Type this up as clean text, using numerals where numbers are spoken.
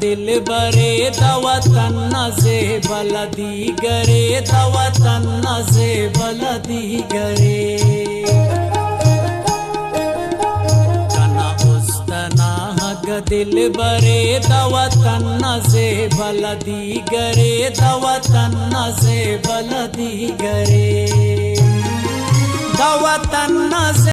दिल बरे दवतन से बलदी गरे दवतन से बलदी गरे कना उस्तना हग दिल बरे दवतन से बलदी गरे दवतन से बलदी गरे।